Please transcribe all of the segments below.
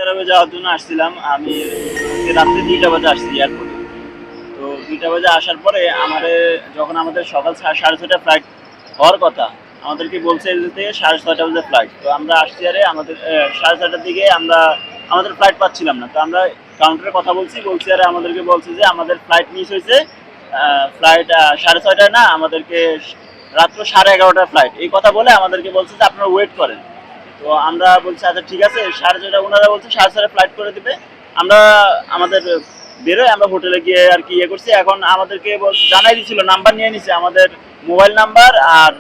আরবে যাওয়ার জন্য আসছিলাম। আমি রাত্রে ২টা বাজে আসছি এয়ারপোর্টে। তো ২টা বাজে আসার পরে যখন আমাদের সকাল ৬:৩০ ফ্লাইট হওয়ার কথা, আমাদেরকে বলছে যে ৬:৩০ বাজে ফ্লাইট। তো আমরা আসছি আমাদের ৬:৩০টার দিকে আমাদের ফ্লাইট পাচ্ছিলাম না। তো আমরা কাউন্টারে কথা বলছি আমাদেরকে বলছে যে আমাদের ফ্লাইট মিস হয়েছে। ফ্লাইট ৬:৩০টায় না, আমাদেরকে রাত্র 11:30টার ফ্লাইট। এই কথা বলে আমাদেরকে বলছে যে আপনারা ওয়েট করেন। তো আমরা বলছি আচ্ছা ঠিক আছে, ৬:৩০ ওনারা বলছে ৬:৩০ ফ্লাইট করে দিবে। আমরা আমাদের বেরোয় আমরা হোটেলে গিয়ে আর কি করছি। এখন আমাদেরকে জানাই দিছিল, নাম্বার নিয়ে নিছে, আমাদের মোবাইল নাম্বার আর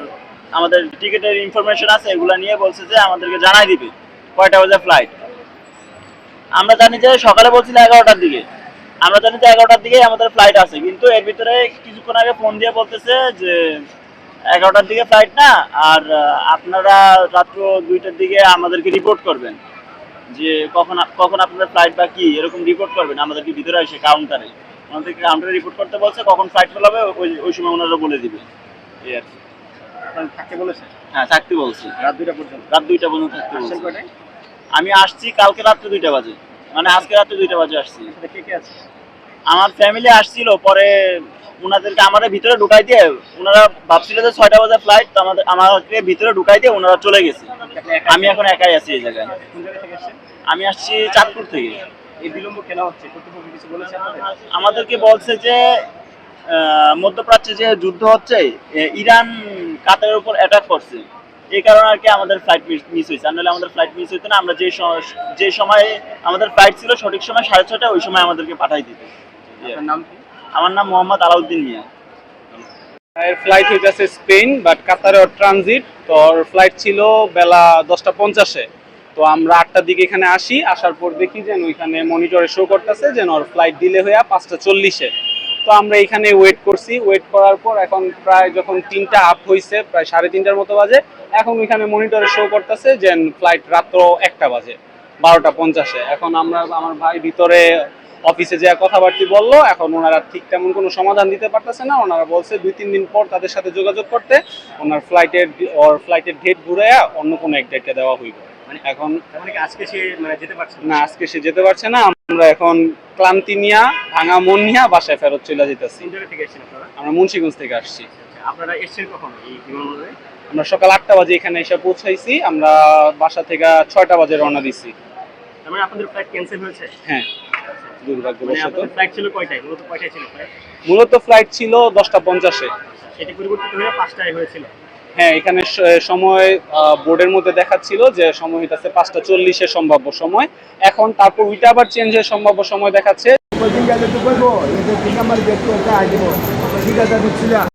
আমাদের টিকিটের ইনফরমেশন আছে, এগুলো নিয়ে বলছে যে আমাদেরকে জানাই দিবে কয়টা বাজে ফ্লাইট। আমরা জানি যে সকালে বলছিল 11টার দিকে, আমরা জানি যে 11টার দিকে আমাদের ফ্লাইট আছে, কিন্তু এর ভিতরে কিছুক্ষণ আগে ফোন দিয়ে বলতেছে যে 11টার দিকে ফ্লাইট না, আর আপনারা রাত্র 2টার দিকে আমাদেরকে রিপোর্ট করবেন যে কখন আপনাদের ফ্লাইট বা কি এরকম রিপোর্ট করবেন আমাদেরকে ভিতরে এসে কাউন্টারে। আমাদেরকে কাউন্টারে রিপোর্ট করতে বলছে, কখন ফ্লাইট হবে ওই সময় ওনারা বলে দিবে। এই আর কি। থাকতে বলেছে? হ্যাঁ, থাকতে বলছে রাত 2টা পর্যন্ত। রাত 2টা পর্যন্ত থাকতে বলছে। আসছেন কয়টায়? আমি আসছি কালকে রাত্রে 2টা বাজে, মানে আজকে রাত্রে 2টা বাজে আসছি। সাথে কে কে আছে? আমার ফ্যামিলি আসছিল, পরে ওনাদেরকে আমাদের ভিতরে ঢুকাই দিয়ে, ওনারা ভাবছিল যে 6টা বাজে ফ্লাইট, তো আমাকে ভিতরে ঢুকাই দিয়ে ওনারা চলে গেছে। আমি এখন একাই আছি এই জায়গায়। কোন জায়গা থেকে আসছেন? আমি আসছি চাঁদপুর থেকে। এই বিলম্ব কেন হচ্ছে? কর্তৃপক্ষ কিছু বলেছে আপনাদের? আমাদেরকে বলছে যে মধ্যপ্রাচ্যে যে যুদ্ধ হচ্ছে, ইরান কাতারের উপর অ্যাটাক করছে, এই কারণে আর কি আমাদের ফ্লাইট মিস হয়েছে। আর নাহলে আমাদের ফ্লাইট মিস হইতো না। আমরা যে সময় আমাদের ফ্লাইট ছিল সঠিক সময় 6:30, ওই সময় আমাদেরকে পাঠাই দিত। আপনার নাম কি? আমার নাম মোহাম্মদ আলাউদ্দিন মিয়া। এর ফ্লাইট হইতেছে স্পেন, বাট কাতারে ওর ট্রানজিট। তো ওর ফ্লাইট ছিল বেলা 10:50-এ। তো আমরা 8টার দিকে এখানে আসার পর দেখি যে ওইখানে মনিটরে শো করতেছে যে ওর ফ্লাইট ডিলে হয়ে 5:40-এ। তো আমরা এখানে ওয়েট করছি। ওয়েট করার পর এখন প্রায় যখন 3টা আপ হয়েছে, প্রায় 3:30টার মতো বাজে, এখন ওইখানে মনিটরে শো করতেছে যে ফ্লাইট রাত্র 1টা বাজে, 12:50-এ। এখন আমার ভাই ভিতরে অফিসে যে কথাবার্তা বললো, এখন ওনারা ঠিক তেমন কোনো সমাধান দিতে পারতেছে না। ওনারা বলছে 2-3 দিন পর তাদের সাথে যোগাযোগ করতে, ওনার ফ্লাইটের ডেট ঘুরাইয়া অন্য কোনো এক ডেটে দেওয়া হইব। মানে এখন মানে কি আজকে সে যেতে পারছে না, আজকে সে যেতে পারছে না। আমরা এখন ক্লান্তি নিয়া, ভাঙা মন নিয়া বাসায় ফেরত চলে যেতেছি। কোন জায়গা থেকে এসেছেন আপনারা? আমরা মুন্সিগঞ্জ থেকে আসছি। আপনারা এসেছেন কখন এই বিমানবন্দরে? আমরা সকাল 8টা বাজে এখানে এসে পৌঁছাইছি। আমরা বাসা থেকে 6টা বাজে রওনা দিছি। তার মানে আপনাদের ফ্লাইট ক্যান্সেল হয়েছে? হ্যাঁ, মানে দুর্ভাগ্যবশত। আপনাদের ফ্লাইট ছিল কয়টায়? মূলত কয়টায় ছিল ফ্লাইট? মূলত ফ্লাইট ছিল 10:50-এ। সেটি পরিবর্তিত হয়ে 5টায় হয়েছিল। হ্যাঁ, এখানে সময় বোর্ডের মধ্যে দেখাচ্ছিল যে সময় হইতাছে 5:40-এর সম্ভাব্য সময়। এখন তারপর ওইটা আবার চেঞ্জ হয়ে সম্ভাব্য সময় দেখাচ্ছে।